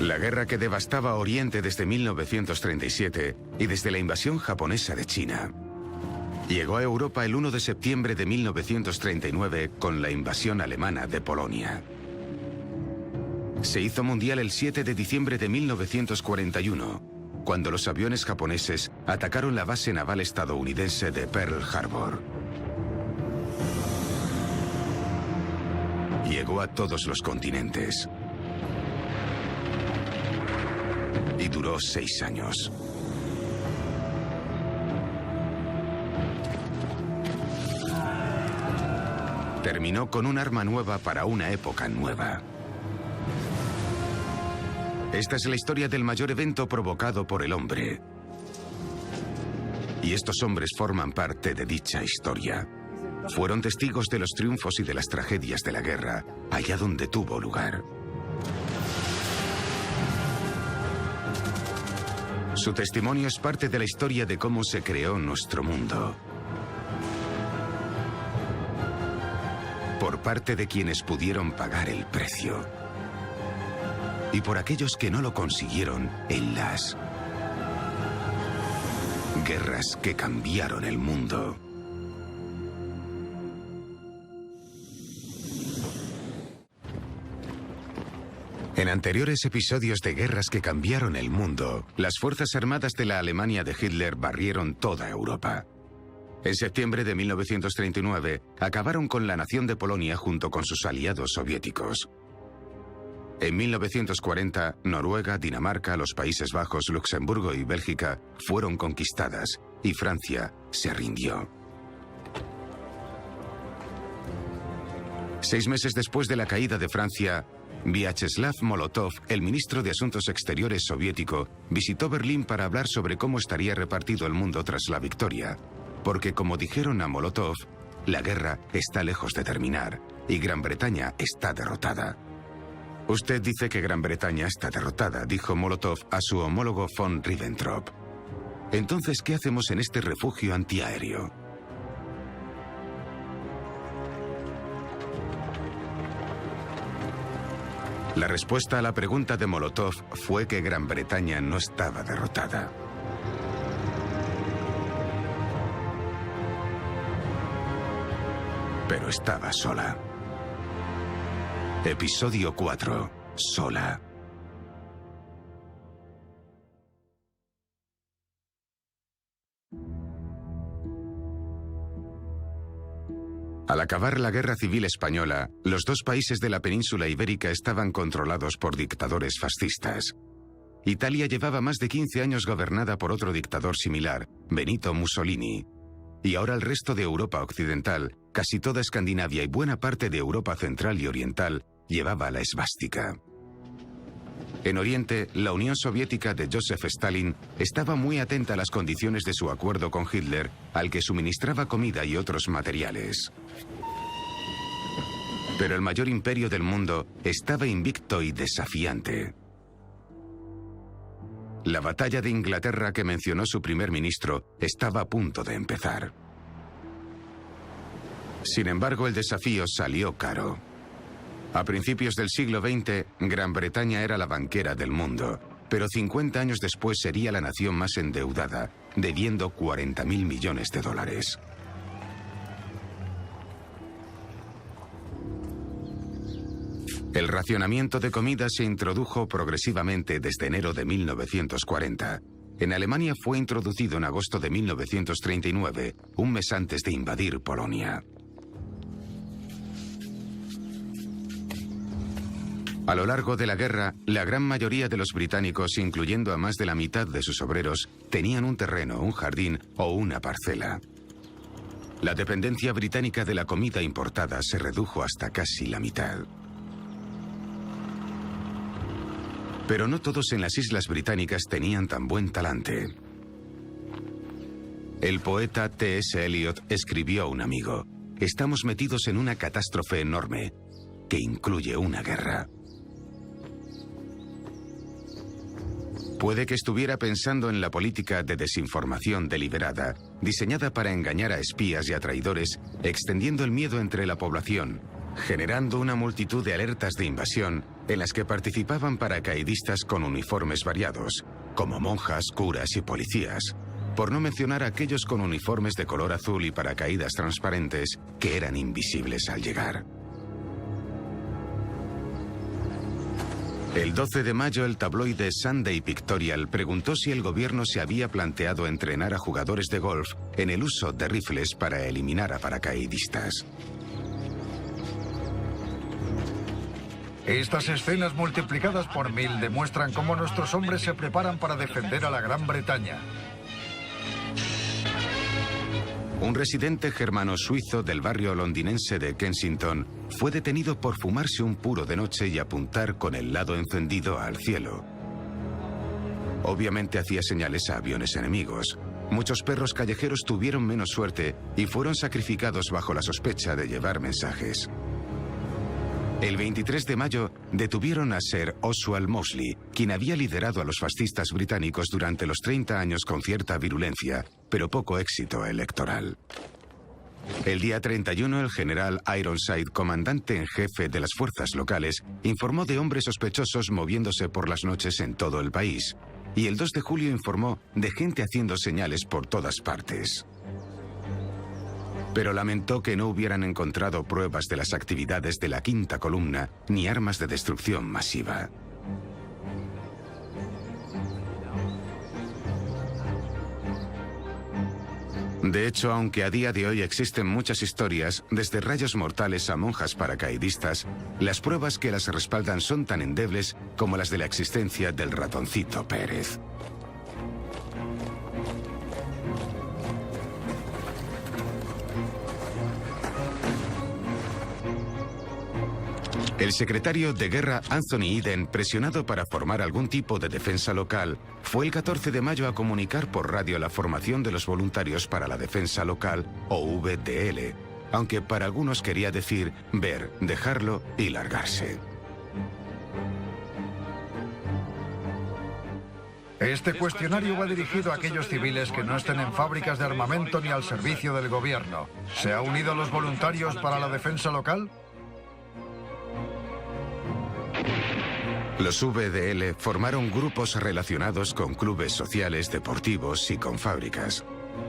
La guerra que devastaba Oriente desde 1937 y desde la invasión japonesa de China. Llegó a Europa el 1 de septiembre de 1939 con la invasión alemana de Polonia. Se hizo mundial el 7 de diciembre de 1941, cuando los aviones japoneses atacaron la base naval estadounidense de Pearl Harbor. Llegó a todos los continentes. Y duró 6 años. Terminó con un arma nueva para una época nueva. Esta es la historia del mayor evento provocado por el hombre. Y estos hombres forman parte de dicha historia. Fueron testigos de los triunfos y de las tragedias de la guerra, allá donde tuvo lugar. Su testimonio es parte de la historia de cómo se creó nuestro mundo. Por parte de quienes pudieron pagar el precio. Y por aquellos que no lo consiguieron en las guerras que cambiaron el mundo. En anteriores episodios de guerras que cambiaron el mundo, las fuerzas armadas de la Alemania de Hitler barrieron toda Europa. En septiembre de 1939, acabaron con la nación de Polonia junto con sus aliados soviéticos. En 1940, Noruega, Dinamarca, los Países Bajos, Luxemburgo y Bélgica fueron conquistadas, y Francia se rindió. 6 meses después de la caída de Francia, Vyacheslav Molotov, el ministro de Asuntos Exteriores soviético, visitó Berlín para hablar sobre cómo estaría repartido el mundo tras la victoria. Porque, como dijeron a Molotov, la guerra está lejos de terminar y Gran Bretaña está derrotada. Usted dice que Gran Bretaña está derrotada, dijo Molotov a su homólogo von Ribbentrop. Entonces, ¿qué hacemos en este refugio antiaéreo? La respuesta a la pregunta de Molotov fue que Gran Bretaña no estaba derrotada. Pero estaba sola. Episodio 4. Sola. Al acabar la Guerra Civil Española, los 2 países de la península ibérica estaban controlados por dictadores fascistas. Italia llevaba más de 15 años gobernada por otro dictador similar, Benito Mussolini. Y ahora el resto de Europa occidental, casi toda Escandinavia y buena parte de Europa central y oriental, llevaba la esvástica. En Oriente, la Unión Soviética de Joseph Stalin estaba muy atenta a las condiciones de su acuerdo con Hitler, al que suministraba comida y otros materiales. Pero el mayor imperio del mundo estaba invicto y desafiante. La batalla de Inglaterra que mencionó su primer ministro estaba a punto de empezar. Sin embargo, el desafío salió caro. A principios del siglo XX, Gran Bretaña era la banquera del mundo, pero 50 años después sería la nación más endeudada, debiendo 40.000 millones de dólares. El racionamiento de comida se introdujo progresivamente desde enero de 1940. En Alemania fue introducido en agosto de 1939, un mes antes de invadir Polonia. A lo largo de la guerra, la gran mayoría de los británicos, incluyendo a más de la mitad de sus obreros, tenían un terreno, un jardín o una parcela. La dependencia británica de la comida importada se redujo hasta casi la mitad. Pero no todos en las islas británicas tenían tan buen talante. El poeta T.S. Eliot escribió a un amigo: "Estamos metidos en una catástrofe enorme, que incluye una guerra". Puede que estuviera pensando en la política de desinformación deliberada, diseñada para engañar a espías y a traidores, extendiendo el miedo entre la población, generando una multitud de alertas de invasión en las que participaban paracaidistas con uniformes variados, como monjas, curas y policías, por no mencionar a aquellos con uniformes de color azul y paracaídas transparentes que eran invisibles al llegar. El 12 de mayo, el tabloide Sunday Pictorial preguntó si el gobierno se había planteado entrenar a jugadores de golf en el uso de rifles para eliminar a paracaidistas. Estas escenas multiplicadas por 1000 demuestran cómo nuestros hombres se preparan para defender a la Gran Bretaña. Un residente germano-suizo del barrio londinense de Kensington fue detenido por fumarse un puro de noche y apuntar con el lado encendido al cielo. Obviamente hacía señales a aviones enemigos. Muchos perros callejeros tuvieron menos suerte y fueron sacrificados bajo la sospecha de llevar mensajes. El 23 de mayo detuvieron a Sir Oswald Mosley, quien había liderado a los fascistas británicos durante los 30 años con cierta virulencia, pero poco éxito electoral. El día 31, el general Ironside, comandante en jefe de las fuerzas locales, informó de hombres sospechosos moviéndose por las noches en todo el país. Y el 2 de julio informó de gente haciendo señales por todas partes. Pero lamentó que no hubieran encontrado pruebas de las actividades de la quinta columna ni armas de destrucción masiva. De hecho, aunque a día de hoy existen muchas historias, desde rayos mortales a monjas paracaidistas, las pruebas que las respaldan son tan endebles como las de la existencia del ratoncito Pérez. El secretario de Guerra Anthony Eden, presionado para formar algún tipo de defensa local, fue el 14 de mayo a comunicar por radio la formación de los voluntarios para la defensa local, o VDL, aunque para algunos quería decir ver, dejarlo y largarse. Este cuestionario va dirigido a aquellos civiles que no estén en fábricas de armamento ni al servicio del gobierno. ¿Se ha unido a los voluntarios para la defensa local? Los VDL formaron grupos relacionados con clubes sociales, deportivos y con fábricas.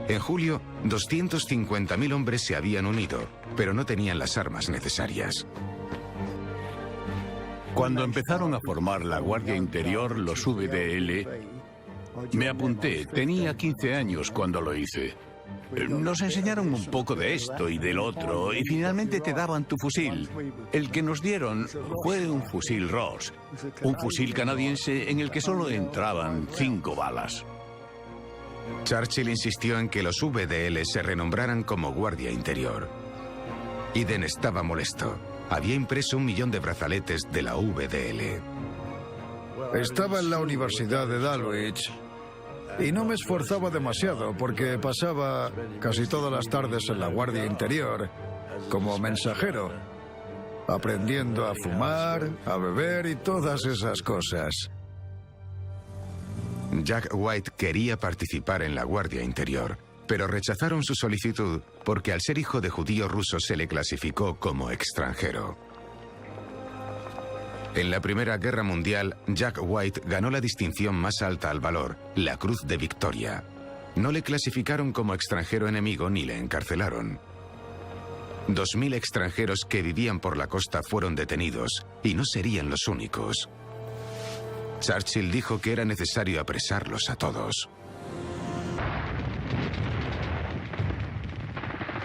En julio, 250.000 hombres se habían unido, pero no tenían las armas necesarias. Cuando empezaron a formar la Guardia Interior, los VDL, me apunté. Tenía 15 años cuando lo hice. Nos enseñaron un poco de esto y del otro, y finalmente te daban tu fusil. El que nos dieron fue un fusil Ross, un fusil canadiense en el que solo entraban 5 balas. Churchill insistió en que los VDL se renombraran como Guardia Interior. Eden estaba molesto. Había impreso 1 millón de brazaletes de la VDL. Estaba en la Universidad de Dulwich y no me esforzaba demasiado porque pasaba casi todas las tardes en la Guardia Interior como mensajero, aprendiendo a fumar, a beber y todas esas cosas. Jack White quería participar en la Guardia Interior, pero rechazaron su solicitud porque al ser hijo de judío ruso se le clasificó como extranjero. En la Primera Guerra Mundial, Jack White ganó la distinción más alta al valor, la Cruz de Victoria. No le clasificaron como extranjero enemigo ni le encarcelaron. 2000 extranjeros que vivían por la costa fueron detenidos, y no serían los únicos. Churchill dijo que era necesario apresarlos a todos.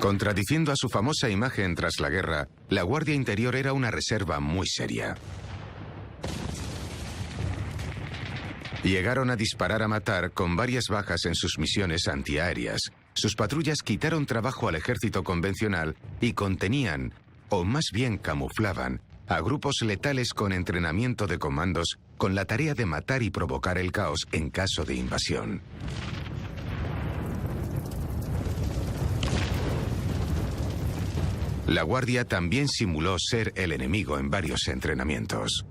Contradiciendo a su famosa imagen tras la guerra, la Guardia Interior era una reserva muy seria. Llegaron a disparar a matar con varias bajas en sus misiones antiaéreas. Sus patrullas quitaron trabajo al ejército convencional y contenían, o más bien camuflaban, a grupos letales con entrenamiento de comandos con la tarea de matar y provocar el caos en caso de invasión. La Guardia también simuló ser el enemigo en varios entrenamientos.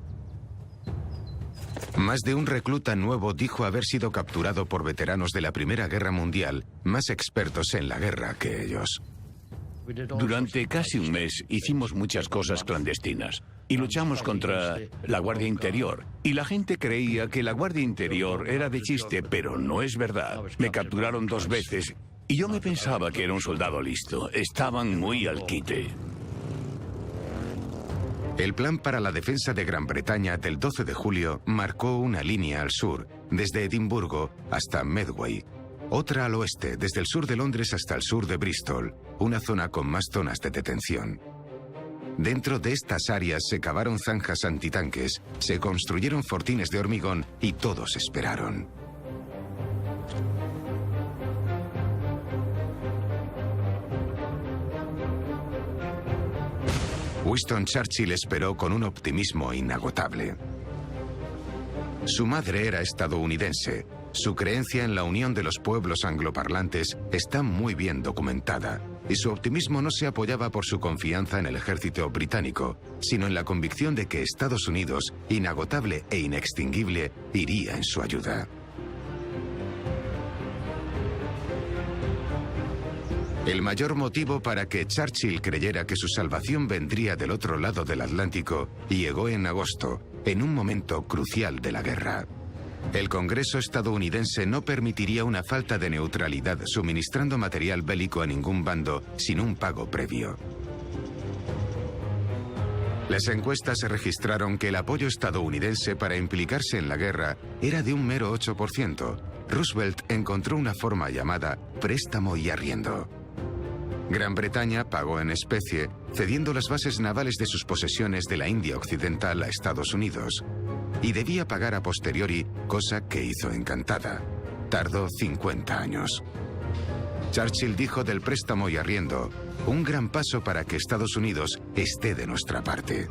Más de un recluta nuevo dijo haber sido capturado por veteranos de la Primera Guerra Mundial, más expertos en la guerra que ellos. Durante casi un mes hicimos muchas cosas clandestinas y luchamos contra la Guardia Interior. Y la gente creía que la Guardia Interior era de chiste, pero no es verdad. Me capturaron 2 veces y yo me pensaba que era un soldado listo. Estaban muy al quite. El plan para la defensa de Gran Bretaña del 12 de julio marcó una línea al sur, desde Edimburgo hasta Medway. Otra al oeste, desde el sur de Londres hasta el sur de Bristol, una zona con más zonas de detención. Dentro de estas áreas se cavaron zanjas antitanques, se construyeron fortines de hormigón y todos esperaron. Winston Churchill esperó con un optimismo inagotable. Su madre era estadounidense. Su creencia en la unión de los pueblos angloparlantes está muy bien documentada, y su optimismo no se apoyaba por su confianza en el ejército británico, sino en la convicción de que Estados Unidos, inagotable e inextinguible, iría en su ayuda. El mayor motivo para que Churchill creyera que su salvación vendría del otro lado del Atlántico llegó en agosto, en un momento crucial de la guerra. El Congreso estadounidense no permitiría una falta de neutralidad suministrando material bélico a ningún bando sin un pago previo. Las encuestas registraron que el apoyo estadounidense para implicarse en la guerra era de un mero 8%. Roosevelt encontró una forma llamada préstamo y arriendo. Gran Bretaña pagó en especie, cediendo las bases navales de sus posesiones de la India Occidental a Estados Unidos. Y debía pagar a posteriori, cosa que hizo encantada. Tardó 50 años. Churchill dijo del préstamo y arriendo: un gran paso para que Estados Unidos esté de nuestra parte.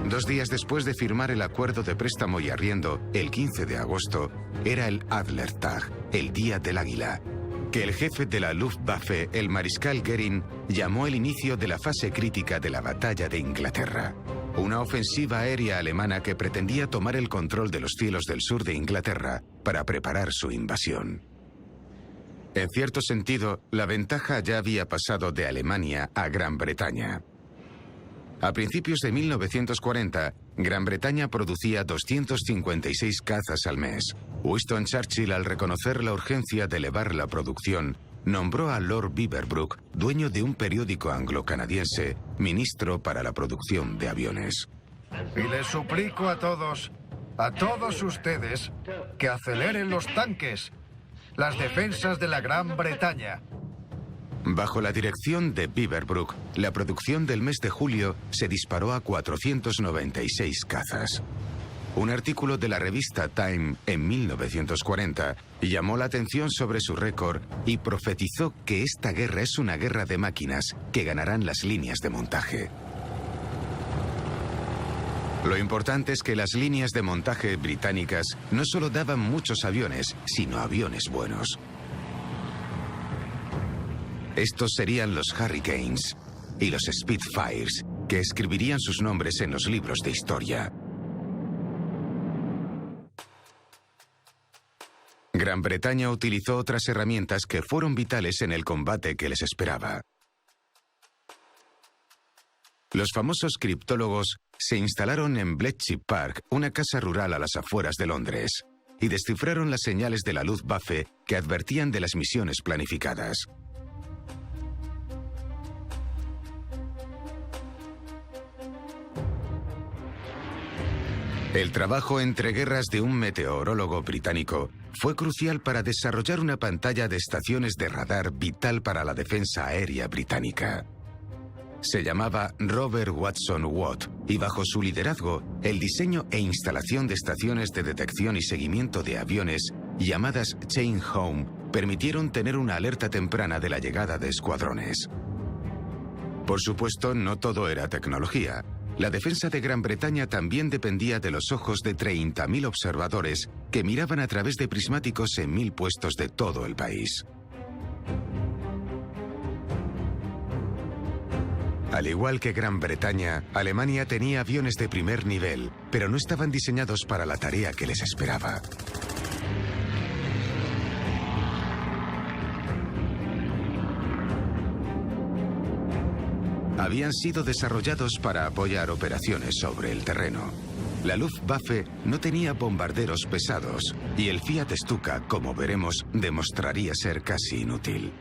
2 días después de firmar el acuerdo de préstamo y arriendo, el 15 de agosto, era el Adlertag, el Día del Águila, que el jefe de la Luftwaffe, el mariscal Goering, llamó el inicio de la fase crítica de la batalla de Inglaterra. Una ofensiva aérea alemana que pretendía tomar el control de los cielos del sur de Inglaterra para preparar su invasión. En cierto sentido, la ventaja ya había pasado de Alemania a Gran Bretaña. A principios de 1940, Gran Bretaña producía 256 cazas al mes. Winston Churchill, al reconocer la urgencia de elevar la producción, nombró a Lord Beaverbrook, dueño de un periódico anglo-canadiense, ministro para la producción de aviones. Y les suplico a todos ustedes, que aceleren los tanques, las defensas de la Gran Bretaña. Bajo la dirección de Beaverbrook, la producción del mes de julio se disparó a 496 cazas. Un artículo de la revista Time en 1940 llamó la atención sobre su récord y profetizó que esta guerra es una guerra de máquinas que ganarán las líneas de montaje. Lo importante es que las líneas de montaje británicas no solo daban muchos aviones, sino aviones buenos. Estos serían los Hurricanes y los Spitfires, que escribirían sus nombres en los libros de historia. Gran Bretaña utilizó otras herramientas que fueron vitales en el combate que les esperaba. Los famosos criptólogos se instalaron en Bletchley Park, una casa rural a las afueras de Londres, y descifraron las señales de la Luftwaffe que advertían de las misiones planificadas. El trabajo entre guerras de un meteorólogo británico fue crucial para desarrollar una pantalla de estaciones de radar vital para la defensa aérea británica. Se llamaba Robert Watson Watt y bajo su liderazgo, el diseño e instalación de estaciones de detección y seguimiento de aviones llamadas Chain Home permitieron tener una alerta temprana de la llegada de escuadrones. Por supuesto, no todo era tecnología. La defensa de Gran Bretaña también dependía de los ojos de 30.000 observadores que miraban a través de prismáticos en 1.000 puestos de todo el país. Al igual que Gran Bretaña, Alemania tenía aviones de primer nivel, pero no estaban diseñados para la tarea que les esperaba. habían sido desarrollados para apoyar operaciones sobre el terreno. La Luftwaffe no tenía bombarderos pesados y el Fiat Stuka, como veremos, demostraría ser casi inútil.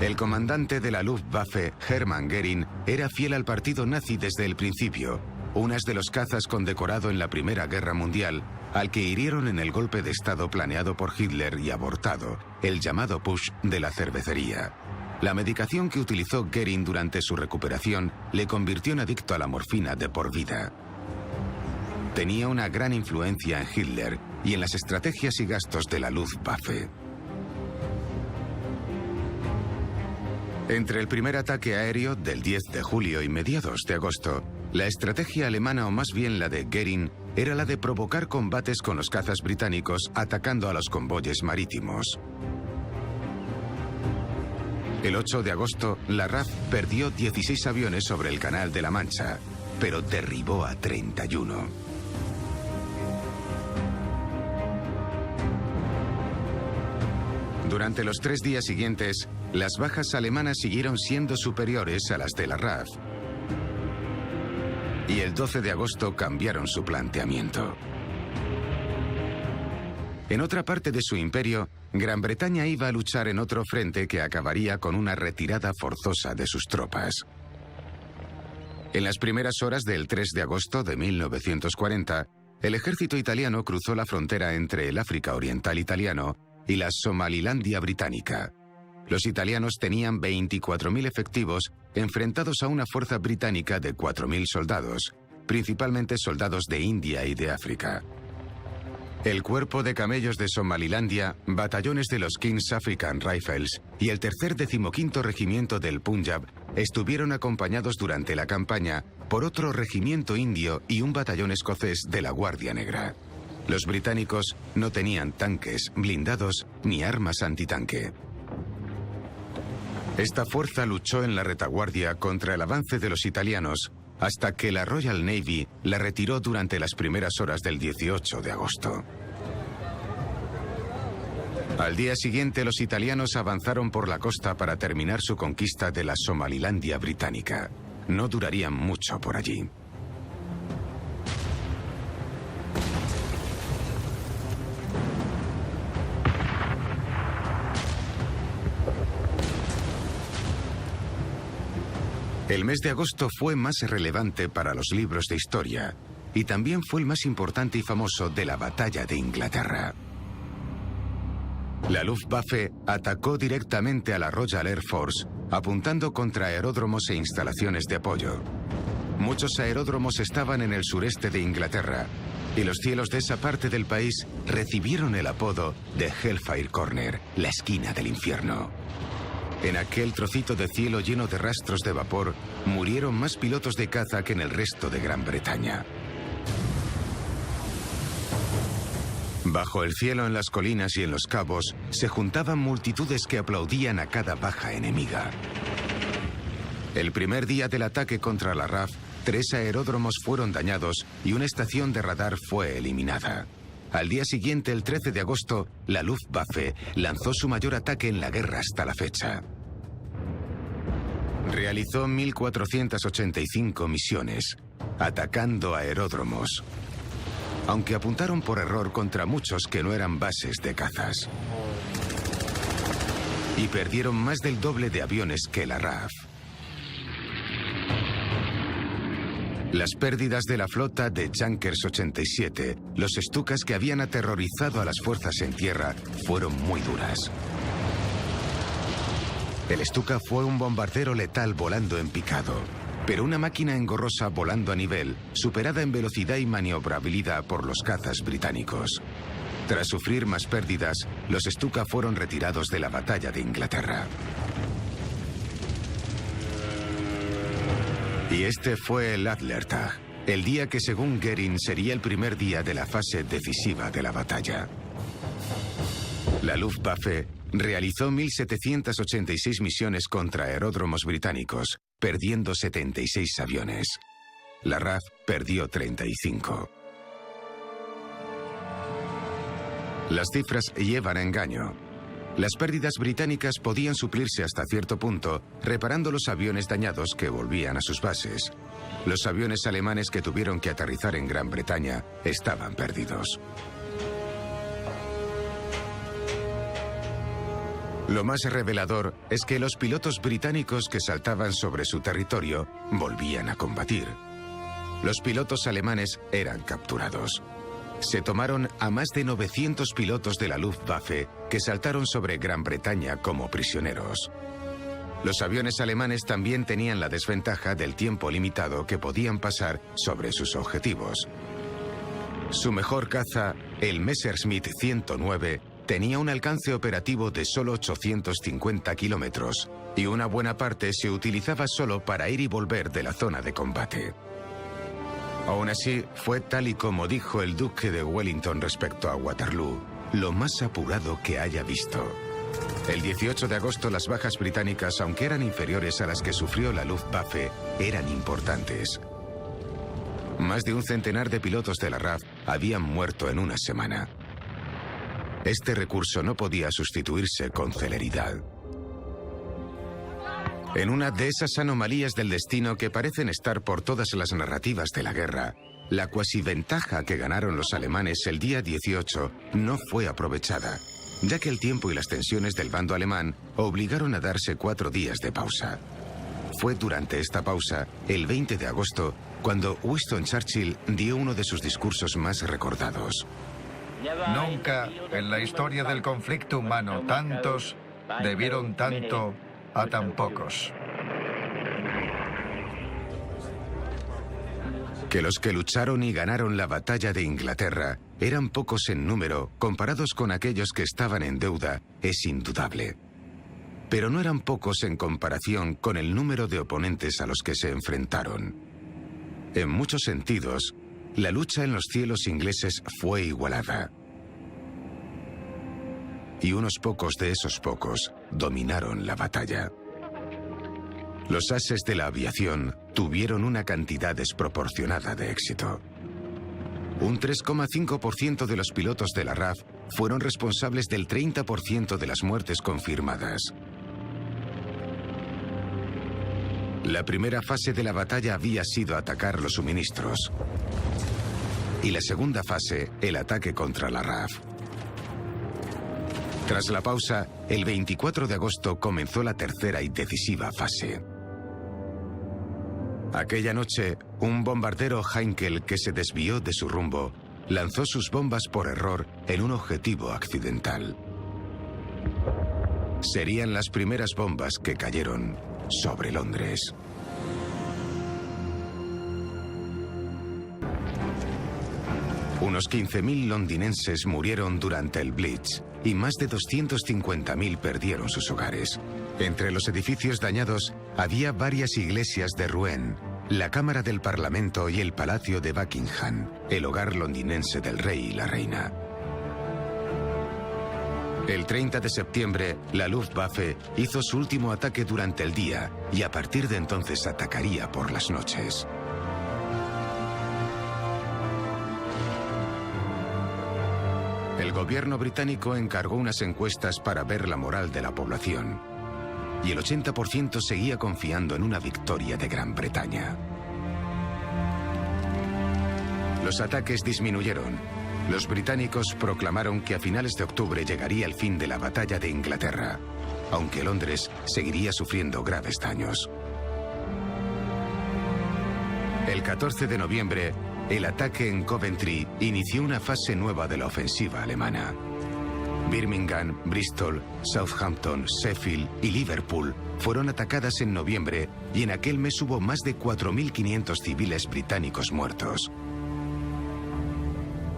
El comandante de la Luftwaffe, Hermann Göring, era fiel al partido nazi desde el principio, unas de los cazas condecorado en la Primera Guerra Mundial, al que hirieron en el golpe de Estado planeado por Hitler y abortado, el llamado Putsch de la cervecería. La medicación que utilizó Göring durante su recuperación le convirtió en adicto a la morfina de por vida. Tenía una gran influencia en Hitler y en las estrategias y gastos de la Luftwaffe. Entre el primer ataque aéreo del 10 de julio y mediados de agosto, la estrategia alemana, o más bien la de Göring, era la de provocar combates con los cazas británicos atacando a los convoyes marítimos. El 8 de agosto, la RAF perdió 16 aviones sobre el Canal de la Mancha, pero derribó a 31. Durante los 3 días siguientes, las bajas alemanas siguieron siendo superiores a las de la RAF. Y el 12 de agosto cambiaron su planteamiento. En otra parte de su imperio, Gran Bretaña iba a luchar en otro frente que acabaría con una retirada forzosa de sus tropas. En las primeras horas del 3 de agosto de 1940, el ejército italiano cruzó la frontera entre el África Oriental italiano y la Somalilandia británica. Los italianos tenían 24.000 efectivos enfrentados a una fuerza británica de 4.000 soldados, principalmente soldados de India y de África. El cuerpo de camellos de Somalilandia, batallones de los King's African Rifles y el 315º regimiento del Punjab estuvieron acompañados durante la campaña por otro regimiento indio y un batallón escocés de la Guardia Negra. Los británicos no tenían tanques, blindados ni armas antitanque. Esta fuerza luchó en la retaguardia contra el avance de los italianos hasta que la Royal Navy la retiró durante las primeras horas del 18 de agosto. Al día siguiente, los italianos avanzaron por la costa para terminar su conquista de la Somalilandia británica. No durarían mucho por allí. El mes de agosto fue más relevante para los libros de historia y también fue el más importante y famoso de la Batalla de Inglaterra. La Luftwaffe atacó directamente a la Royal Air Force, apuntando contra aeródromos e instalaciones de apoyo. Muchos aeródromos estaban en el sureste de Inglaterra y los cielos de esa parte del país recibieron el apodo de Hellfire Corner, la esquina del infierno. En aquel trocito de cielo lleno de rastros de vapor, murieron más pilotos de caza que en el resto de Gran Bretaña. Bajo el cielo, en las colinas y en los cabos, se juntaban multitudes que aplaudían a cada baja enemiga. El primer día del ataque contra la RAF, 3 aeródromos fueron dañados y una estación de radar fue eliminada. Al día siguiente, el 13 de agosto, la Luftwaffe lanzó su mayor ataque en la guerra hasta la fecha. Realizó 1.485 misiones, atacando aeródromos, aunque apuntaron por error contra muchos que no eran bases de cazas. Y perdieron más del doble de aviones que la RAF. Las pérdidas de la flota de Junkers 87, los Stukas que habían aterrorizado a las fuerzas en tierra, fueron muy duras. El Stuka fue un bombardero letal volando en picado, pero una máquina engorrosa volando a nivel, superada en velocidad y maniobrabilidad por los cazas británicos. Tras sufrir más pérdidas, los Stuka fueron retirados de la batalla de Inglaterra. Y este fue el Adlertag, el día que según Göring sería el primer día de la fase decisiva de la batalla. La Luftwaffe realizó 1.786 misiones contra aeródromos británicos, perdiendo 76 aviones. La RAF perdió 35. Las cifras llevan a engaño. Las pérdidas británicas podían suplirse hasta cierto punto reparando los aviones dañados que volvían a sus bases. Los aviones alemanes que tuvieron que aterrizar en Gran Bretaña estaban perdidos. Lo más revelador es que los pilotos británicos que saltaban sobre su territorio volvían a combatir. Los pilotos alemanes eran capturados. Se tomaron a más de 900 pilotos de la Luftwaffe que saltaron sobre Gran Bretaña como prisioneros. Los aviones alemanes también tenían la desventaja del tiempo limitado que podían pasar sobre sus objetivos. Su mejor caza, el Messerschmitt 109, tenía un alcance operativo de solo 850 kilómetros y una buena parte se utilizaba solo para ir y volver de la zona de combate. Aún así, fue tal y como dijo el duque de Wellington respecto a Waterloo, lo más apurado que haya visto. El 18 de agosto las bajas británicas, aunque eran inferiores a las que sufrió la Luftwaffe, eran importantes. Más de un centenar de pilotos de la RAF habían muerto en una semana. Este recurso no podía sustituirse con celeridad. En una de esas anomalías del destino que parecen estar por todas las narrativas de la guerra, la cuasi ventaja que ganaron los alemanes el día 18 no fue aprovechada, ya que el tiempo y las tensiones del bando alemán obligaron a darse 4 días de pausa. Fue durante esta pausa, el 20 de agosto, cuando Winston Churchill dio uno de sus discursos más recordados. Nunca en la historia del conflicto humano tantos debieron tanto a tan pocos. Que los que lucharon y ganaron la batalla de Inglaterra eran pocos en número comparados con aquellos que estaban en deuda es indudable. Pero no eran pocos en comparación con el número de oponentes a los que se enfrentaron. En muchos sentidos, la lucha en los cielos ingleses fue igualada. Y unos pocos de esos pocos dominaron la batalla. Los ases de la aviación tuvieron una cantidad desproporcionada de éxito. Un 3,5% de los pilotos de la RAF fueron responsables del 30% de las muertes confirmadas. La primera fase de la batalla había sido atacar los suministros. Y la segunda fase, el ataque contra la RAF. Tras la pausa, el 24 de agosto comenzó la tercera y decisiva fase. Aquella noche, un bombardero Heinkel que se desvió de su rumbo lanzó sus bombas por error en un objetivo accidental. Serían las primeras bombas que cayeron sobre Londres. Unos 15.000 londinenses murieron durante el Blitz y más de 250.000 perdieron sus hogares. Entre los edificios dañados había varias iglesias de Rouen, la Cámara del Parlamento y el Palacio de Buckingham, el hogar londinense del rey y la reina. El 30 de septiembre, la Luftwaffe hizo su último ataque durante el día y a partir de entonces atacaría por las noches. El gobierno británico encargó unas encuestas para ver la moral de la población. Y el 80% seguía confiando en una victoria de Gran Bretaña. Los ataques disminuyeron. Los británicos proclamaron que a finales de octubre llegaría el fin de la batalla de Inglaterra, aunque Londres seguiría sufriendo graves daños. El 14 de noviembre, el ataque en Coventry inició una fase nueva de la ofensiva alemana. Birmingham, Bristol, Southampton, Sheffield y Liverpool fueron atacadas en noviembre y en aquel mes hubo más de 4.500 civiles británicos muertos.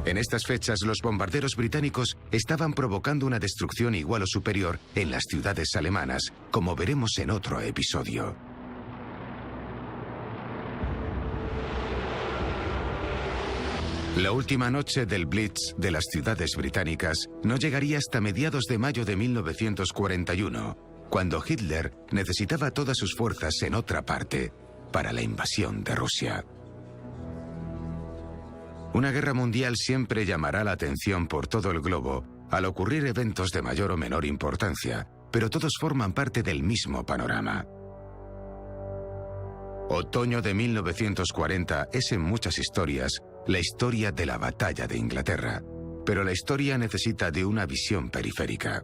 En estas fechas, los bombarderos británicos estaban provocando una destrucción igual o superior en las ciudades alemanas, como veremos en otro episodio. La última noche del Blitz de las ciudades británicas no llegaría hasta mediados de mayo de 1941, cuando Hitler necesitaba todas sus fuerzas en otra parte para la invasión de Rusia. Una guerra mundial siempre llamará la atención por todo el globo al ocurrir eventos de mayor o menor importancia, pero todos forman parte del mismo panorama. Otoño de 1940 es en muchas historias la historia de la batalla de Inglaterra, pero la historia necesita de una visión periférica.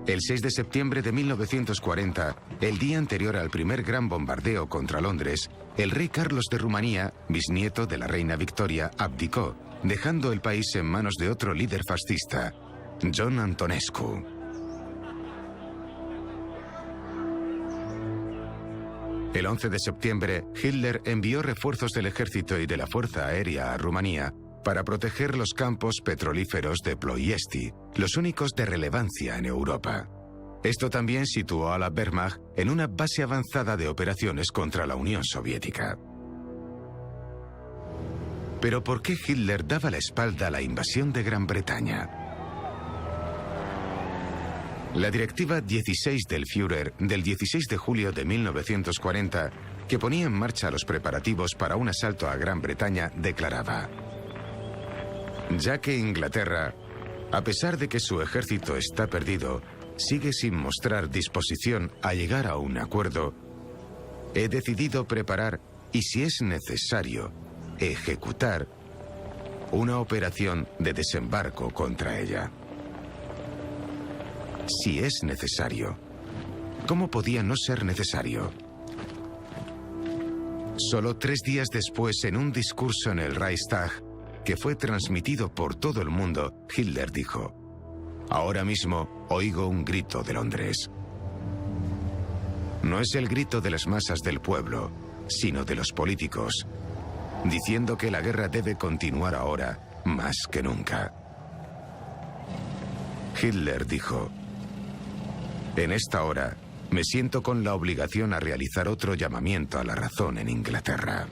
El 6 de septiembre de 1940, el día anterior al primer gran bombardeo contra Londres, el rey Carlos de Rumanía, bisnieto de la reina Victoria, abdicó, dejando el país en manos de otro líder fascista, John Antonescu. El 11 de septiembre, Hitler envió refuerzos del ejército y de la Fuerza Aérea a Rumanía para proteger los campos petrolíferos de Ploiesti, los únicos de relevancia en Europa. Esto también situó a la Wehrmacht en una base avanzada de operaciones contra la Unión Soviética. Pero ¿por qué Hitler daba la espalda a la invasión de Gran Bretaña? La Directiva 16 del Führer del 16 de julio de 1940, que ponía en marcha los preparativos para un asalto a Gran Bretaña, declaraba: ya que Inglaterra, a pesar de que su ejército está perdido, sigue sin mostrar disposición a llegar a un acuerdo, he decidido preparar, y si es necesario, ejecutar una operación de desembarco contra ella. Si es necesario. ¿Cómo podía no ser necesario? Solo 3 días después, en un discurso en el Reichstag, que fue transmitido por todo el mundo, Hitler dijo: ahora mismo oigo un grito de Londres. No es el grito de las masas del pueblo, sino de los políticos, diciendo que la guerra debe continuar ahora más que nunca. Hitler dijo: en esta hora me siento con la obligación a realizar otro llamamiento a la razón en Inglaterra.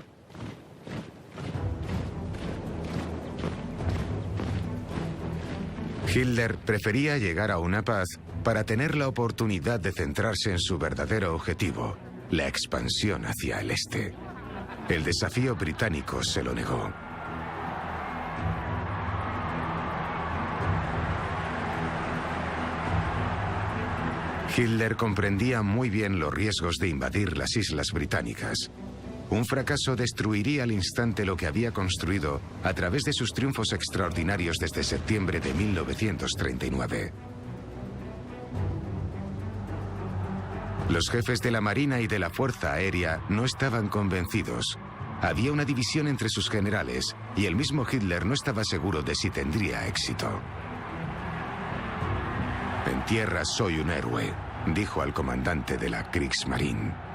Hitler prefería llegar a una paz para tener la oportunidad de centrarse en su verdadero objetivo, la expansión hacia el este. El desafío británico se lo negó. Hitler comprendía muy bien los riesgos de invadir las islas británicas. Un fracaso destruiría al instante lo que había construido a través de sus triunfos extraordinarios desde septiembre de 1939. Los jefes de la Marina y de la Fuerza Aérea no estaban convencidos. Había una división entre sus generales y el mismo Hitler no estaba seguro de si tendría éxito. En tierra soy un héroe, dijo al comandante de la Kriegsmarine.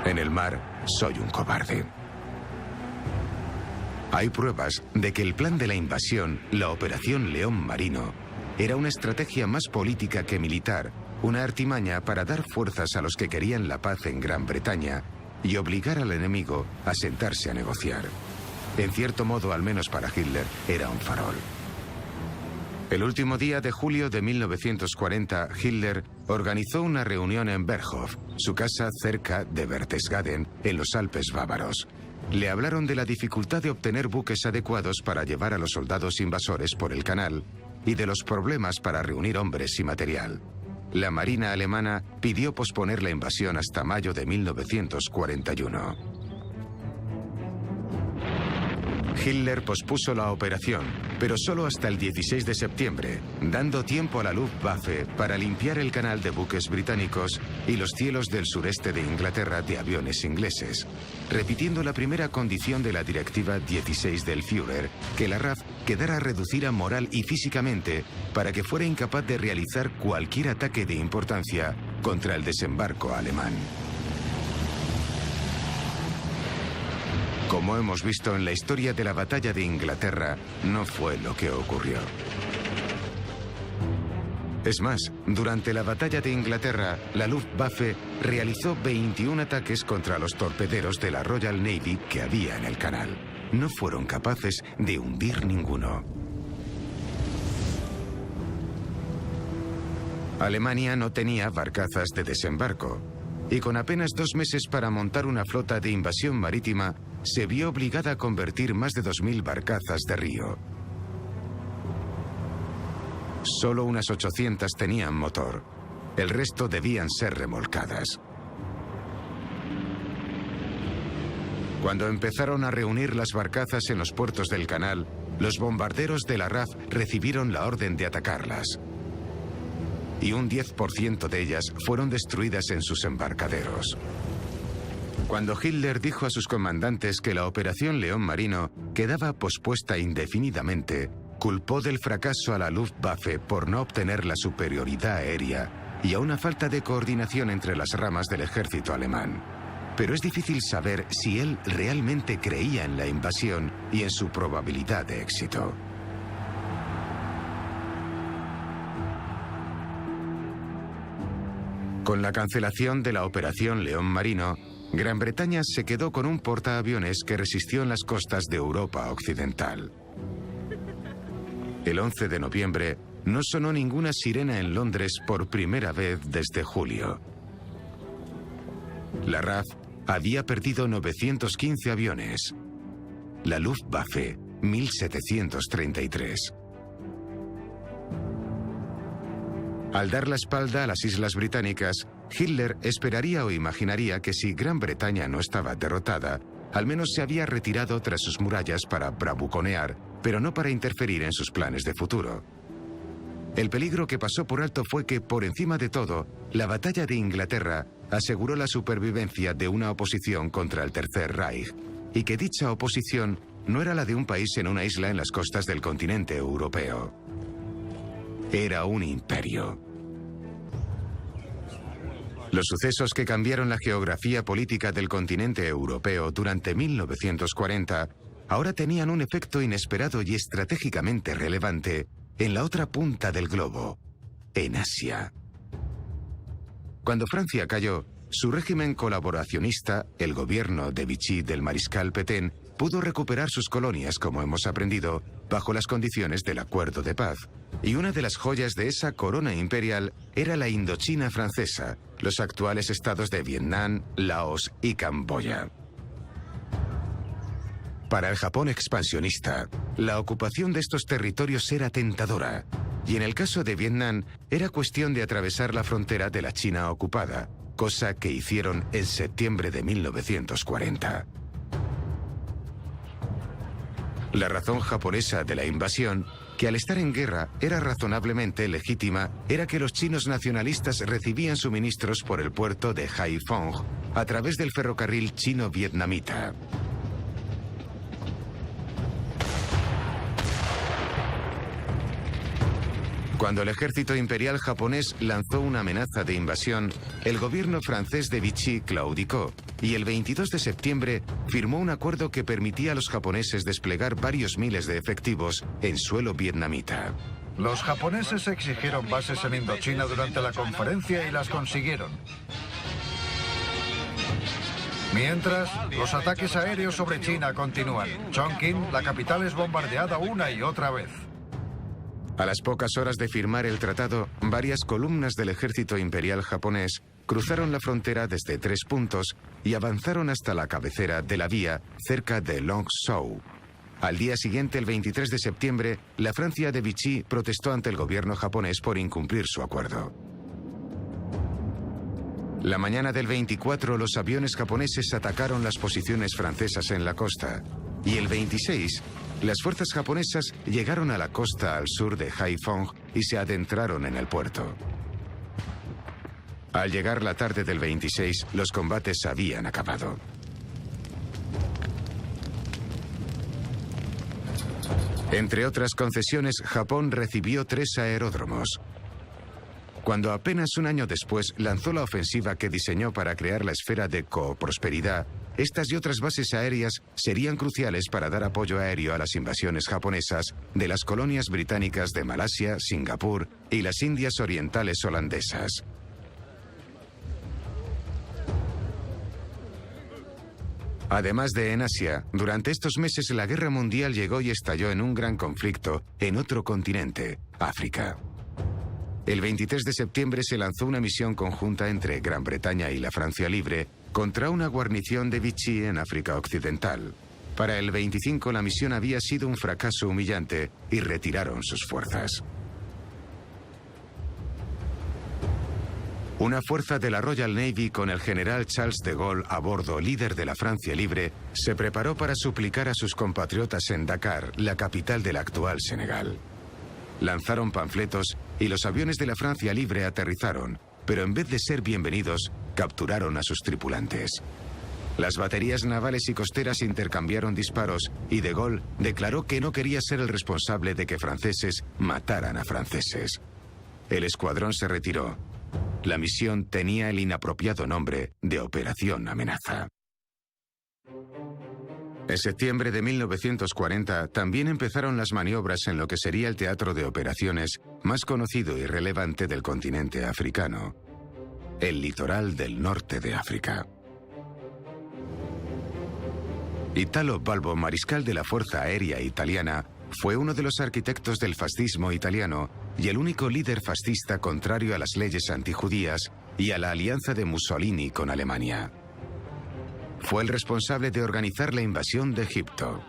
En el mar, soy un cobarde. Hay pruebas de que el plan de la invasión, la Operación León Marino, era una estrategia más política que militar, una artimaña para dar fuerzas a los que querían la paz en Gran Bretaña y obligar al enemigo a sentarse a negociar. En cierto modo, al menos para Hitler, era un farol. El último día de julio de 1940, Hitler organizó una reunión en Berghof, su casa cerca de Berchtesgaden, en los Alpes bávaros. Le hablaron de la dificultad de obtener buques adecuados para llevar a los soldados invasores por el canal y de los problemas para reunir hombres y material. La Marina alemana pidió posponer la invasión hasta mayo de 1941. Hitler pospuso la operación, pero solo hasta el 16 de septiembre, dando tiempo a la Luftwaffe para limpiar el canal de buques británicos y los cielos del sureste de Inglaterra de aviones ingleses, repitiendo la primera condición de la Directiva 16 del Führer, que la RAF quedara reducida moral y físicamente para que fuera incapaz de realizar cualquier ataque de importancia contra el desembarco alemán. Como hemos visto en la historia de la batalla de Inglaterra, no fue lo que ocurrió. Es más, durante la batalla de Inglaterra, la Luftwaffe realizó 21 ataques contra los torpederos de la Royal Navy que había en el canal. No fueron capaces de hundir ninguno. Alemania no tenía barcazas de desembarco. y con apenas 2 meses para montar una flota de invasión marítima, se vio obligada a convertir más de 2000 barcazas de río. Solo unas 800 tenían motor. El resto debían ser remolcadas. Cuando empezaron a reunir las barcazas en los puertos del canal, los bombarderos de la RAF recibieron la orden de atacarlas. Y un 10% de ellas fueron destruidas en sus embarcaderos. Cuando Hitler dijo a sus comandantes que la Operación León Marino quedaba pospuesta indefinidamente, culpó del fracaso a la Luftwaffe por no obtener la superioridad aérea y a una falta de coordinación entre las ramas del ejército alemán. Pero es difícil saber si él realmente creía en la invasión y en su probabilidad de éxito. Con la cancelación de la Operación León Marino, Gran Bretaña se quedó con un portaaviones que resistió en las costas de Europa Occidental. El 11 de noviembre no sonó ninguna sirena en Londres por primera vez desde julio. La RAF había perdido 915 aviones. La Luftwaffe, 1733. Al dar la espalda a las islas británicas, Hitler esperaría o imaginaría que si Gran Bretaña no estaba derrotada, al menos se había retirado tras sus murallas para bravuconear, pero no para interferir en sus planes de futuro. El peligro que pasó por alto fue que, por encima de todo, la batalla de Inglaterra aseguró la supervivencia de una oposición contra el Tercer Reich, y que dicha oposición no era la de un país en una isla en las costas del continente europeo. Era un imperio. Los sucesos que cambiaron la geografía política del continente europeo durante 1940 ahora tenían un efecto inesperado y estratégicamente relevante en la otra punta del globo, en Asia. Cuando Francia cayó, su régimen colaboracionista, el gobierno de Vichy del mariscal Pétain, pudo recuperar sus colonias, como hemos aprendido, bajo las condiciones del acuerdo de paz. Y una de las joyas de esa corona imperial era la Indochina francesa, los actuales estados de Vietnam, Laos y Camboya. Para el Japón expansionista, la ocupación de estos territorios era tentadora, y en el caso de Vietnam era cuestión de atravesar la frontera de la China ocupada, cosa que hicieron en septiembre de 1940. La razón japonesa de la invasión, que al estar en guerra era razonablemente legítima, era que los chinos nacionalistas recibían suministros por el puerto de Haiphong a través del ferrocarril chino-vietnamita. Cuando el ejército imperial japonés lanzó una amenaza de invasión, el gobierno francés de Vichy claudicó y el 22 de septiembre firmó un acuerdo que permitía a los japoneses desplegar varios miles de efectivos en suelo vietnamita. Los japoneses exigieron bases en Indochina durante la conferencia y las consiguieron. Mientras, los ataques aéreos sobre China continúan. Chongqing, la capital, es bombardeada una y otra vez. A las pocas horas de firmar el tratado, varias columnas del ejército imperial japonés cruzaron la frontera desde 3 puntos y avanzaron hasta la cabecera de la vía cerca de Longzhou. Al día siguiente, el 23 de septiembre, la Francia de Vichy protestó ante el gobierno japonés por incumplir su acuerdo. La mañana del 24, los aviones japoneses atacaron las posiciones francesas en la costa, y el 26, las fuerzas japonesas llegaron a la costa al sur de Haiphong y se adentraron en el puerto. Al llegar la tarde del 26, los combates habían acabado. Entre otras concesiones, Japón recibió 3 aeródromos. Cuando apenas un año después lanzó la ofensiva que diseñó para crear la esfera de coprosperidad, estas y otras bases aéreas serían cruciales para dar apoyo aéreo a las invasiones japonesas de las colonias británicas de Malasia, Singapur y las Indias Orientales holandesas. Además de en Asia, durante estos meses la guerra mundial llegó y estalló en un gran conflicto en otro continente, África. el 23 de septiembre se lanzó una misión conjunta entre Gran Bretaña y la Francia Libre contra una guarnición de Vichy en África Occidental. Para el 25 la misión había sido un fracaso humillante y retiraron sus fuerzas. Una fuerza de la Royal Navy con el general Charles de Gaulle a bordo, líder de la Francia Libre, se preparó para suplicar a sus compatriotas en Dakar, la capital del actual Senegal. Lanzaron panfletos y los aviones de la Francia Libre aterrizaron, pero en vez de ser bienvenidos, capturaron a sus tripulantes. Las baterías navales y costeras intercambiaron disparos y de Gaulle declaró que no quería ser el responsable de que franceses mataran a franceses. El escuadrón se retiró. La misión tenía el inapropiado nombre de Operación Amenaza. En septiembre de 1940 también empezaron las maniobras en lo que sería el teatro de operaciones más conocido y relevante del continente africano, el litoral del norte de África. Italo Balbo, mariscal de la Fuerza Aérea Italiana, fue uno de los arquitectos del fascismo italiano y el único líder fascista contrario a las leyes antijudías y a la alianza de Mussolini con Alemania. Fue el responsable de organizar la invasión de Egipto.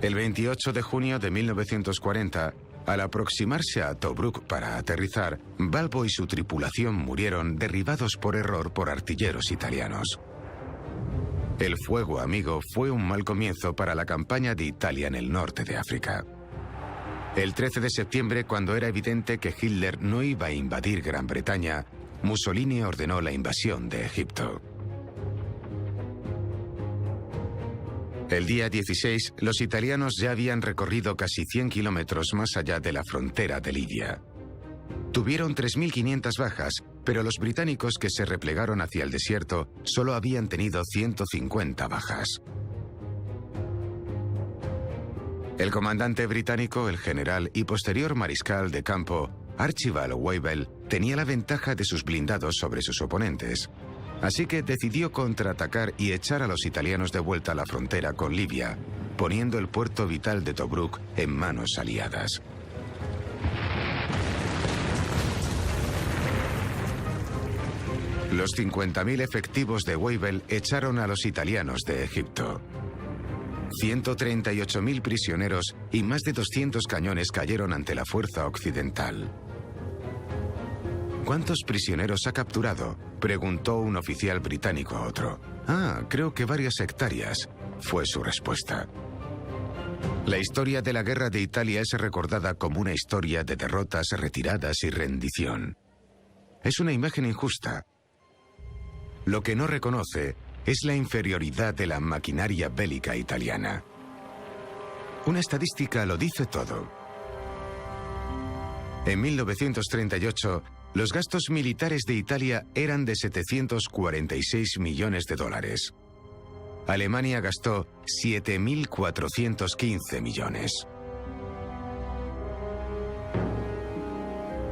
El 28 de junio de 1940, al aproximarse a Tobruk para aterrizar, Balbo y su tripulación murieron derribados por error por artilleros italianos. El fuego amigo fue un mal comienzo para la campaña de Italia en el norte de África. El 13 de septiembre, cuando era evidente que Hitler no iba a invadir Gran Bretaña, Mussolini ordenó la invasión de Egipto. El día 16, los italianos ya habían recorrido casi 100 kilómetros más allá de la frontera de Libia. Tuvieron 3.500 bajas, pero los británicos que se replegaron hacia el desierto solo habían tenido 150 bajas. El comandante británico, el general y posterior mariscal de campo, Archibald Wavell, tenía la ventaja de sus blindados sobre sus oponentes. Así que decidió contraatacar y echar a los italianos de vuelta a la frontera con Libia, poniendo el puerto vital de Tobruk en manos aliadas. Los 50.000 efectivos de Wavell echaron a los italianos de Egipto. 138.000 prisioneros y más de 200 cañones cayeron ante la fuerza occidental. ¿Cuántos prisioneros ha capturado?, preguntó un oficial británico a otro. Creo que varias hectáreas, fue su respuesta. La historia de la guerra de Italia es recordada como una historia de derrotas, retiradas y rendición. Es una imagen injusta. Lo que no reconoce es la inferioridad de la maquinaria bélica italiana. Una estadística lo dice todo. En 1938, los gastos militares de Italia eran de 746 millones de dólares. Alemania gastó 7.415 millones.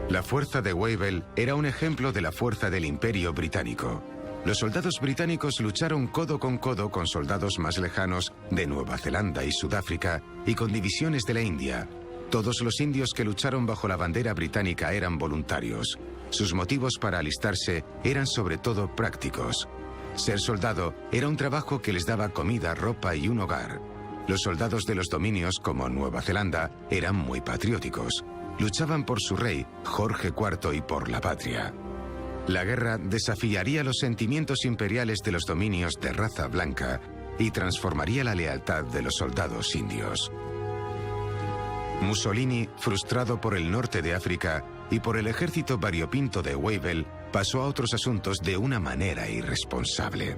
La fuerza de Wavell era un ejemplo de la fuerza del Imperio Británico. Los soldados británicos lucharon codo con soldados más lejanos de Nueva Zelanda y Sudáfrica y con divisiones de la India. Todos los indios que lucharon bajo la bandera británica eran voluntarios. Sus motivos para alistarse eran sobre todo prácticos. Ser soldado era un trabajo que les daba comida, ropa y un hogar. Los soldados de los dominios, como Nueva Zelanda, eran muy patrióticos. Luchaban por su rey, Jorge IV, y por la patria. La guerra desafiaría los sentimientos imperiales de los dominios de raza blanca y transformaría la lealtad de los soldados indios. Mussolini, frustrado por el norte de África y por el ejército variopinto de Wavell, pasó a otros asuntos de una manera irresponsable.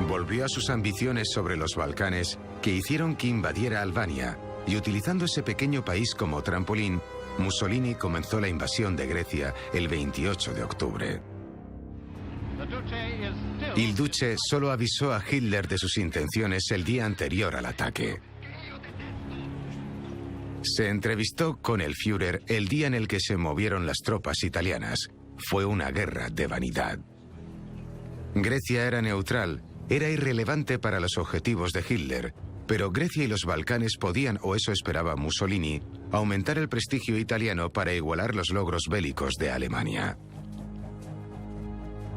Volvió a sus ambiciones sobre los Balcanes, que hicieron que invadiera Albania, y utilizando ese pequeño país como trampolín, Mussolini comenzó la invasión de Grecia el 28 de octubre. Il Duce solo avisó a Hitler de sus intenciones el día anterior al ataque. Se entrevistó con el Führer el día en el que se movieron las tropas italianas. Fue una guerra de vanidad. Grecia era neutral, era irrelevante para los objetivos de Hitler, pero Grecia y los Balcanes podían, o eso esperaba Mussolini, aumentar el prestigio italiano para igualar los logros bélicos de Alemania.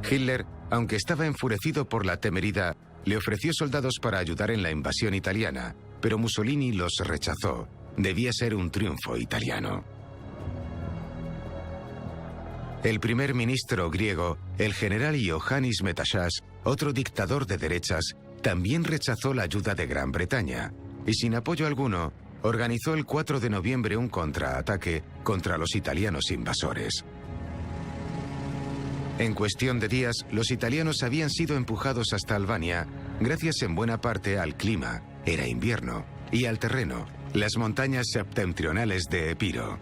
Hitler, aunque estaba enfurecido por la temeridad, le ofreció soldados para ayudar en la invasión italiana, pero Mussolini los rechazó. Debía ser un triunfo italiano. El primer ministro griego, el general Iohannis Metaxas, otro dictador de derechas, también rechazó la ayuda de Gran Bretaña y sin apoyo alguno organizó el 4 de noviembre un contraataque contra los italianos invasores. En cuestión de días, los italianos habían sido empujados hasta Albania gracias en buena parte al clima, era invierno, y al terreno, las montañas septentrionales de Epiro.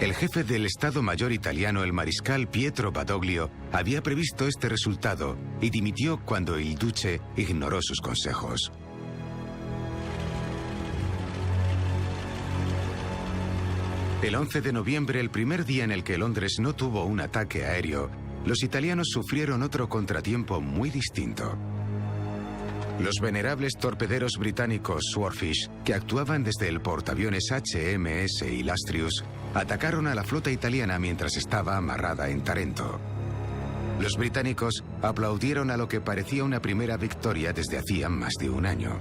El jefe del Estado Mayor italiano, el mariscal Pietro Badoglio, había previsto este resultado y dimitió cuando el duce ignoró sus consejos. El 11 de noviembre, el primer día en el que Londres no tuvo un ataque aéreo, los italianos sufrieron otro contratiempo muy distinto. Los venerables torpederos británicos Swordfish, que actuaban desde el portaaviones HMS Illustrious, atacaron a la flota italiana mientras estaba amarrada en Tarento. Los británicos aplaudieron a lo que parecía una primera victoria desde hacía más de un año.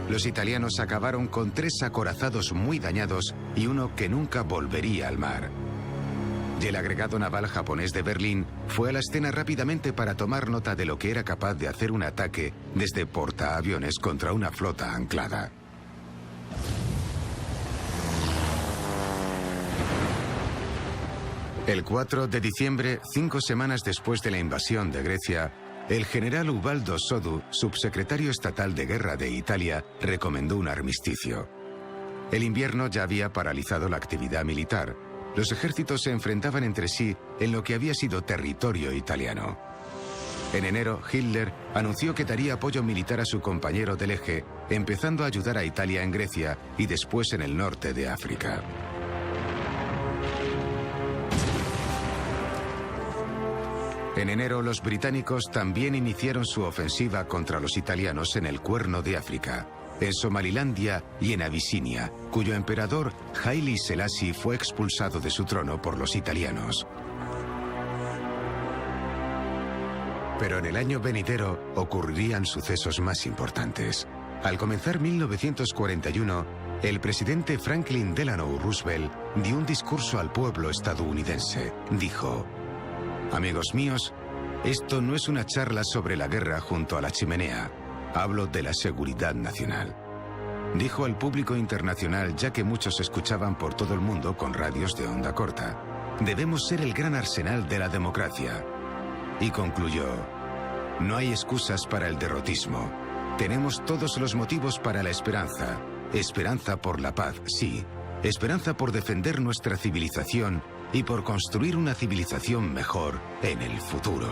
Los italianos acabaron con 3 acorazados muy dañados y uno que nunca volvería al mar. Y el agregado naval japonés de Berlín fue a la escena rápidamente para tomar nota de lo que era capaz de hacer un ataque desde portaaviones contra una flota anclada. El 4 de diciembre, 5 semanas después de la invasión de Grecia, el general Ubaldo Sodu, subsecretario estatal de guerra de Italia, recomendó un armisticio. El invierno ya había paralizado la actividad militar. Los ejércitos se enfrentaban entre sí en lo que había sido territorio italiano. En enero, Hitler anunció que daría apoyo militar a su compañero del eje, empezando a ayudar a Italia en Grecia y después en el norte de África. En enero, los británicos también iniciaron su ofensiva contra los italianos en el Cuerno de África, en Somalilandia y en Abisinia, cuyo emperador Haile Selassie fue expulsado de su trono por los italianos. Pero en el año venidero ocurrirían sucesos más importantes. Al comenzar 1941, el presidente Franklin Delano Roosevelt dio un discurso al pueblo estadounidense. Dijo: «Amigos míos, esto no es una charla sobre la guerra junto a la chimenea. Hablo de la seguridad nacional». Dijo al público internacional, ya que muchos escuchaban por todo el mundo con radios de onda corta: «Debemos ser el gran arsenal de la democracia». Y concluyó: «No hay excusas para el derrotismo. Tenemos todos los motivos para la esperanza. Esperanza por la paz, sí. Esperanza por defender nuestra civilización y por construir una civilización mejor en el futuro».